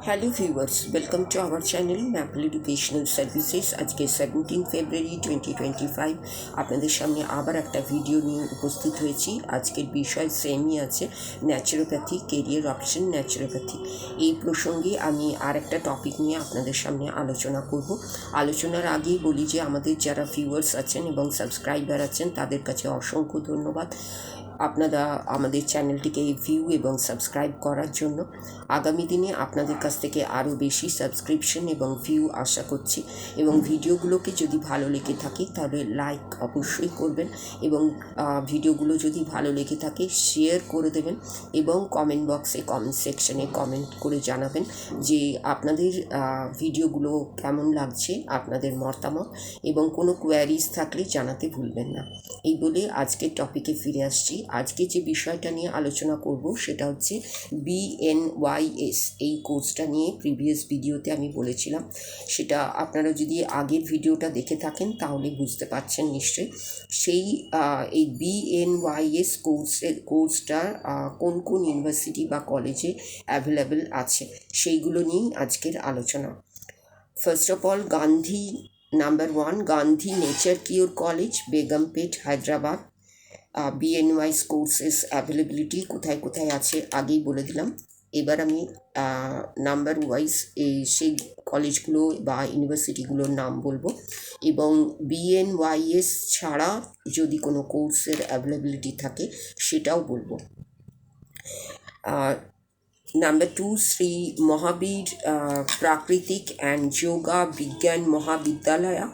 Hello viewers, welcome to our channel maple educational services. আজকে 17 ফেব্রুয়ারি 2025 আপনাদের সামনে আবার একটা ভিডিও নিয়ে উপস্থিত হয়েছি। আজকের বিষয় সেমই আছে, ন্যাচুরোপ্যাথি কেরিয়ার অপশন ন্যাচুরোপ্যাথি। এই প্রসঙ্গে আমি আর একটা টপিক নিয়ে আপনাদের সামনে আলোচনা করব। আলোচনার আগেই বলি যে আমাদের যারা ভিউয়ার্স আছেন এবং সাবস্ক্রাইবার আছেন তাদের কাছে অসংখ্য ধন্যবাদ আপনারা আমাদের চ্যানেলটিকে ভিউ এবং সাবস্ক্রাইব করার জন্য। আগামী দিনে আপনাদের কাছ থেকে আরও বেশি সাবস্ক্রিপশন এবং ভিউ আশা করছি, এবং ভিডিওগুলোকে যদি ভালো লেগে থাকে তাহলে লাইক অবশ্যই করবেন, এবং ভিডিওগুলো যদি ভালো লেগে থাকে শেয়ার করে দেবেন, এবং কমেন্ট বক্সে কমেন্ট সেকশনে কমেন্ট করে জানাবেন যে আপনাদের ভিডিওগুলো কেমন লাগছে, আপনাদের মতামত, এবং কোনো কোয়ারিজ থাকলে জানাতে ভুলবেন না। এই বলে আজকের টপিকে ফিরে আসছি। আজকে যে বিষয়টা নিয়ে আলোচনা করব সেটা হচ্ছে BNYS। এই কোর্সটা নিয়ে প্রিভিয়াস ভিডিওতে আমি বলেছিলাম, সেটা আপনারা যদি আগের ভিডিওটা দেখে থাকেন তাহলে বুঝতে পারছেন নিশ্চয়ই। এই BNYS কোর্সটা কোন কোন ইউনিভার্সিটি বা কলেজে অ্যাভেলেবেল আছে সেইগুলো নিয়েই আজকের আলোচনা। First of all, number 1 Gandhi nature cure college, Begumpet, Hyderabad. BNYS courses availability কোথায় কোথায় আছে আগেই বলে দিলাম। এবার আমি নাম্বার ওয়াইজ সেই কলেজগুলো বা ইউনিভার্সিটিগুলোর নাম বলবো, এবং BNYS ছাড়া যদি কোনো কোর্সের অ্যাভেলেবিলিটি থাকে সেটাও বলবো। নাম্বার 2, শ্রী মহাবীর প্রাকৃতিক অ্যান্ড যোগা বিজ্ঞান মহাবিদ্যালয়া,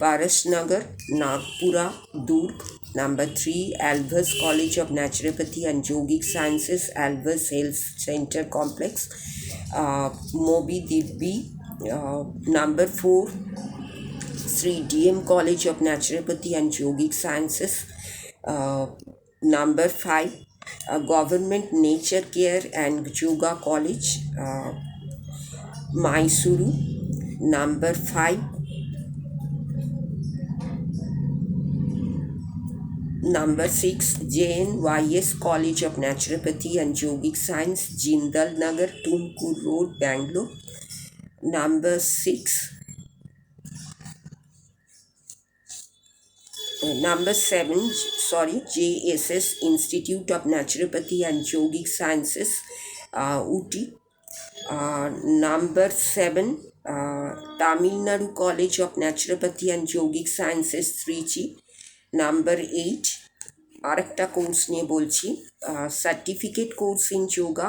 পারসনগর, নাগপুরা, দুর্গ। Number 3, Alvas College of Naturopathy and Yogic Sciences, Alvas Health Center Complex, Mobi Dibbi. Number 4, Sri DM College of Naturopathy and Yogic Sciences. Number 5, Government Nature Care and Yoga College, Mysuru. Number 5, Number 6, JNYS College of Naturopathy and Yogic Science, Jindal Nagar, Tumkur Road, Bangalore. Number 7, JSS Institute of Naturopathy and Yogic Sciences, Uti. Number 7, Tamil Nadu College of Naturopathy and Yogic Sciences, Trichy. Number 8, আরেকটা course নিয়ে বলছি, certificate course in yoga.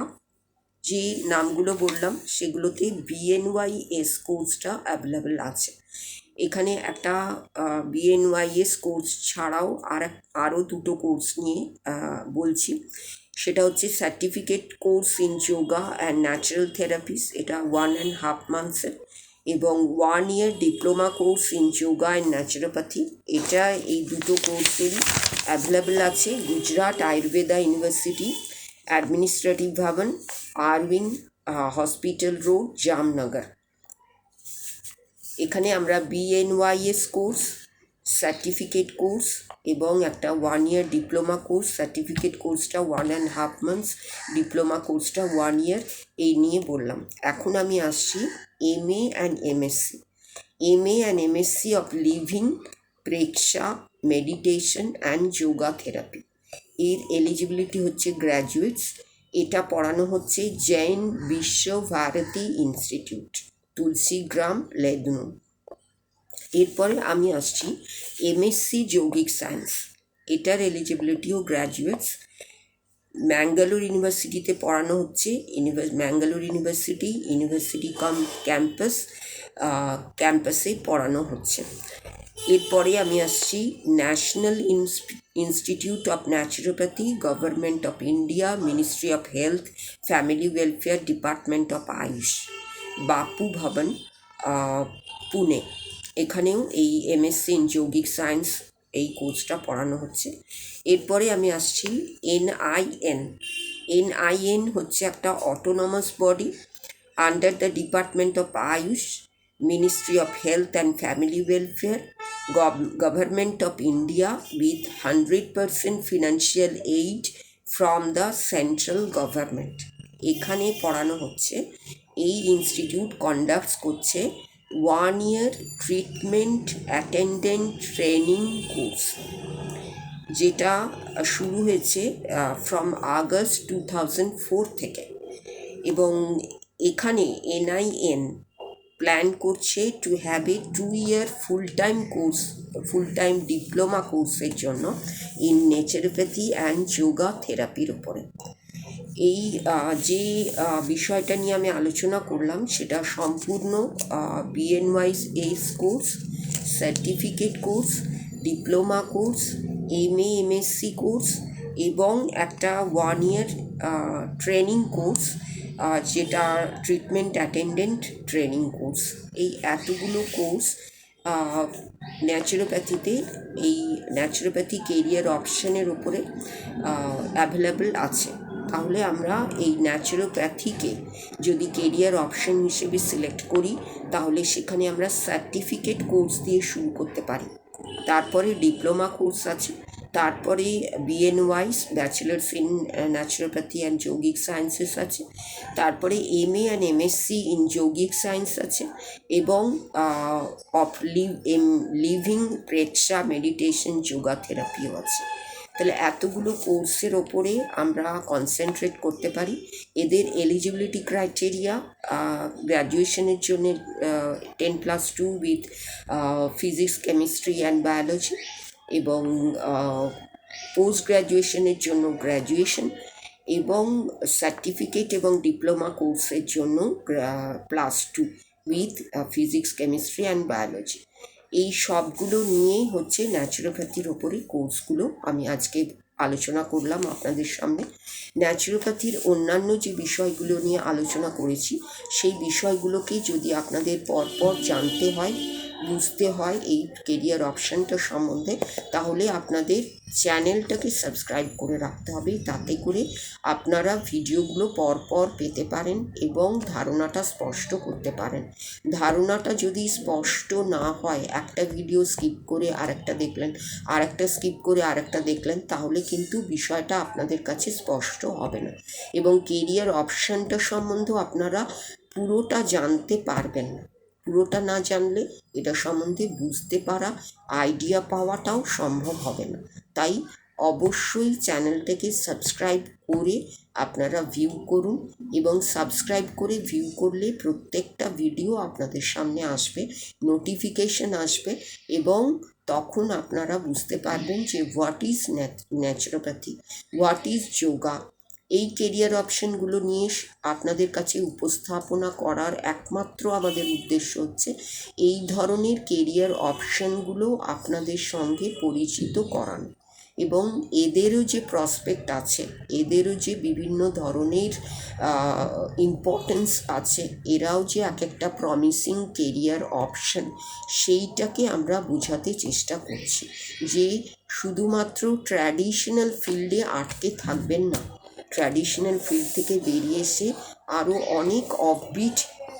যে নামগুলো বললাম সেগুলোতে BNYS কোর্সটা available আছে। এখানে একটা BNYS কোর্স ছাড়াও আরও দুটো কোর্স নিয়ে বলছি। সেটা হচ্ছে certificate course in yoga and natural three piece, এটা 1.5 মান্থসের, এবং 1 year diploma course in yoga and naturopathy. এটা এই দুটো কোর্সেরই অ্যাভেলেবেল আছে গুজরাট আয়ুর্বেদা ইউনিভার্সিটি, অ্যাডমিনিস্ট্রেটিভ ভবন, আরবিন্দ হসপিটাল রোড, জামনগর। এখানে আমরা BNYS কোর্স, সার্টিফিকেট কোর্স এবং একটা 1 year ডিপ্লোমা কোর্স, সার্টিফিকেট কোর্সটা 1.5 months, ডিপ্লোমা কোর্সটা 1 year, এই নিয়ে বললাম। এখন আমি আসছি MA and MSc। MA and MSc of living, Preksha, meditation and yoga therapy. এর এলিজিবিলিটি হচ্ছে গ্র্যাজুয়েটস। এটা পড়ানো হচ্ছে জৈন বিশ্বভারতী ইনস্টিটিউট, তুলসীগ্রাম, লেদনু। এরপরে আমি আসছি MSc যৌগিক সায়েন্স। এটার এলিজিবিলিটিও গ্র্যাজুয়েটস। ম্যাঙ্গালোর ইউনিভার্সিটিতে পড়ানো হচ্ছে, ম্যাঙ্গালোর ইউনিভার্সিটি ক্যাম্পাসে পড়ানো হচ্ছে। এরপরে আমি আসছি national institute of naturopathy, government of India, ministry of health, family welfare, department of Ayush, বাপু ভবন, পুনে। এখানেও এই MSc ইন যৌগিক সায়েন্স এই কোর্সটা পড়ানো হচ্ছে। এরপরে আমি আসছি NIN হচ্ছে একটা autonomous body under the department of Ayush, ministry of health and family welfare, government of India with 100% financial aid from the central government. এখানে পড়ানো হচ্ছে এই ইনস্টিটিউট কন্ডাক্টস করছে 1 year treatment attendant training course, যেটা শুরু হয়েছে ফ্রম আগস্ট 2004 থেকে। এবং এখানে NIN প্ল্যান করছে to have a 2 year full time diploma কোর্সের জন্য ইন নেচারোপ্যাথি অ্যান্ড যোগা থেরাপির ওপরে। এই যে বিষয়টা নিয়ে আমি আলোচনা করলাম সেটা সম্পূর্ণ BNYS course, certificate course, diploma course, MA MSc course এবং একটা 1 year ট্রেনিং কোর্স, যেটা ট্রিটমেন্ট অ্যাটেন্ডেন্ট ট্রেনিং কোর্স। এই এতগুলো কোর্স ন্যাচুরোপ্যাথিতে, এই ন্যাচুরোপ্যাথি কেরিয়ার অপশানের ওপরে অ্যাভেলেবল আছে। তাহলে আমরা এই ন্যাচুরোপ্যাথিকে যদি কেরিয়ার অপশন হিসেবে সিলেক্ট করি, তাহলে সেখানে আমরা সার্টিফিকেট কোর্স দিয়ে শুরু করতে পারি। তারপরে ডিপ্লোমা কোর্স আছে, তারপরে BNYS bachelors in naturopathy and যৌগিক সায়েন্সেস আছে, তারপরে MA অ্যান্ড MSc ইন যৌগিক সায়েন্স আছে, এবং লিভিং প্রেক্ষা মেডিটেশন যোগা থেরাপিও আছে। তাহলে এতগুলো কোর্সের ওপরে আমরা কনসেন্ট্রেট করতে পারি। এদের এলিজিবিলিটি ক্রাইটেরিয়া গ্র্যাজুয়েশনের জন্য 10+2 with physics, chemistry and biology, এবং পোস্ট গ্র্যাজুয়েশনের জন্য গ্র্যাজুয়েশন, এবং সার্টিফিকেট এবং ডিপ্লোমা কোর্সের জন্য +2 with physics, chemistry and biology. এই সবগুলো নিয়েই হচ্ছে ন্যাচুরোপ্যাথির ওপরে কোর্সগুলো আমি আজকে আলোচনা করলাম আপনাদের সামনে। ন্যাচুরোপ্যাথির অন্যান্য যে বিষয়গুলো নিয়ে আলোচনা করেছি, সেই বিষয়গুলোকে যদি আপনাদের পরপর জানতে হয়, বুঝতে হয় এই কেরিয়ার অপশানটা সম্বন্ধে, তাহলে আপনাদের চ্যানেলটাকে সাবস্ক্রাইব করে রাখতে হবে। তাতে করে আপনারা ভিডিওগুলো পরপর পেতে পারেন এবং ধারণাটা স্পষ্ট করতে পারেন। ধারণাটা যদি স্পষ্ট না হয়, একটা ভিডিও স্কিপ করে আরেকটা দেখলেন, আরেকটা স্কিপ করে আরেকটা দেখলেন, তাহলে কিন্তু বিষয়টা আপনাদের কাছে স্পষ্ট হবে না, এবং কেরিয়ার অপশানটা সম্বন্ধেও আপনারা পুরোটা জানতে পারবেন না। পুরোটা না জানলে এটা সম্বন্ধে বুঝতে পারা, আইডিয়া পাওয়াটাও সম্ভব হবে না। তাই অবশ্যই চ্যানেলটাকে সাবস্ক্রাইব করে আপনারা ভিউ করুন, এবং সাবস্ক্রাইব করে ভিউ করলে প্রত্যেকটা ভিডিও আপনাদের সামনে আসবে, নোটিফিকেশন আসবে, এবং তখন আপনারা বুঝতে পারবেন যে what is naturopathy, what is yoga. এই কেরিয়ার অপশানগুলো নিয়ে আপনাদের কাছে উপস্থাপনা করার একমাত্র আমাদের উদ্দেশ্য হচ্ছে এই ধরনের কেরিয়ার অপশানগুলো আপনাদের সঙ্গে পরিচিত করানো, এবং এদেরও যে প্রসপেক্ট আছে, এদেরও যে বিভিন্ন ধরনের ইম্পর্টেন্স আছে, এরাও যে এক একটা প্রমিসিং কেরিয়ার অপশান, সেইটাকে আমরা বোঝাতে চেষ্টা করছি। যে শুধুমাত্র ট্র্যাডিশনাল ফিল্ডে আটকে থাকবেন না, ট্র্যাডিশনাল ফিল্ড থেকে বেরিয়ে এসে আরও অনেক অফবিট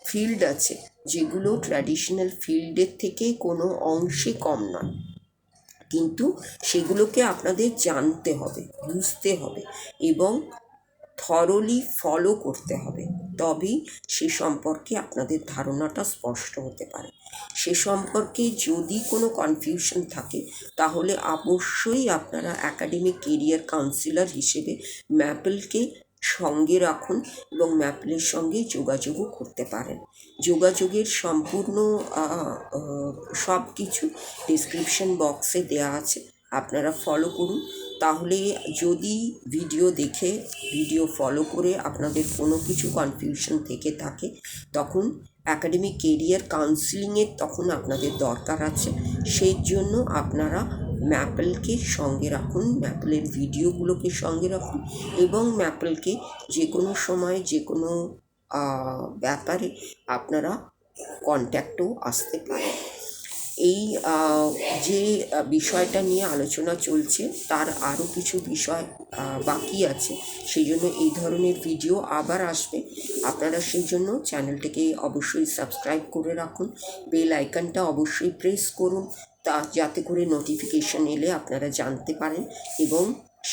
ফিল্ড আছে, যেগুলো ট্র্যাডিশনাল ফিল্ডের থেকে কোনো অংশে কম নয়, কিন্তু সেগুলোকে আপনাদের জানতে হবে, বুঝতে হবে, এবং থরলি ফলো করতে হবে। তবেই সে সম্পর্কে আপনাদের ধারণাটা স্পষ্ট হতে পারে। সে সম্পর্কে যদি কোনো কনফিউশন থাকে, তাহলে অবশ্যই আপনারা একাডেমিক কেরিয়ার কাউন্সিলর হিসেবে ম্যাপেলকে সঙ্গে রাখুন, এবং ম্যাপেলের সঙ্গে যোগাযোগও করতে পারেন। যোগাযোগের সম্পূর্ণ সব কিছু ডেসক্রিপশন বক্সে দেওয়া আছে, আপনারা ফলো করুন। তাহলে যদি ভিডিও দেখে, ভিডিও ফলো করে আপনাদের কোনো কিছু কনফিউশন থেকে থাকে, তখন একাডেমিক কেরিয়ার কাউন্সিলিংয়ের তখন আপনাদের দরকার আছে। সেই জন্য আপনারা ম্যাপেলকে সঙ্গে রাখুন, ম্যাপেলের ভিডিওগুলোকে সঙ্গে রাখুন, এবং ম্যাপেলকে যে কোনো সময় যে কোনো ব্যাপারে আপনারা কন্ট্যাক্টেও আসতে পারেন। এই যে বিষয়টা নিয়ে আলোচনা চলছে, তার আরও কিছু বিষয় বাকি আছে, সেই জন্য এই ধরনের ভিডিও আবার আসবে। আপনারা সেই জন্য চ্যানেলটাকে অবশ্যই সাবস্ক্রাইব করে রাখুন, বেল আইকনটা অবশ্যই প্রেস করুন, যাতে করে নোটিফিকেশন এলে আপনারা জানতে পারেন এবং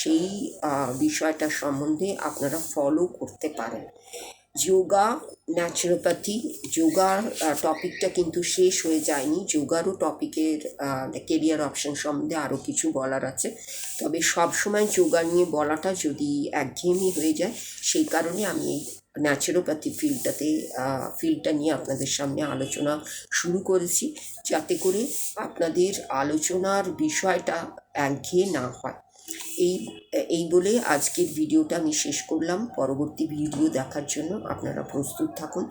সেই বিষয়টা সম্বন্ধে আপনারা ফলো করতে পারেন। যোগা, ন্যাচুরোপ্যাথি। যোগার টপিকটা কিন্তু শেষ হয়ে যায়নি। যোগারও টপিকের কেরিয়ার অপশন সম্বন্ধে আরও কিছু বলার আছে, তবে সব সময় যোগা নিয়ে বলাটা যদি একঘেয়েমি হয়ে যায়, সেই কারণে আমি এই ন্যাচুরোপ্যাথি ফিল্ডটা নিয়ে আপনাদের সামনে আলোচনা শুরু করেছি, যাতে করে আপনাদের আলোচনার বিষয়টা একঘেয়ে না হয়। এই এই বলে আজকের ভিডিওটা আমি শেষ করলাম। পরবর্তী ভিডিও দেখার জন্য আপনারা প্রস্তুত থাকুন।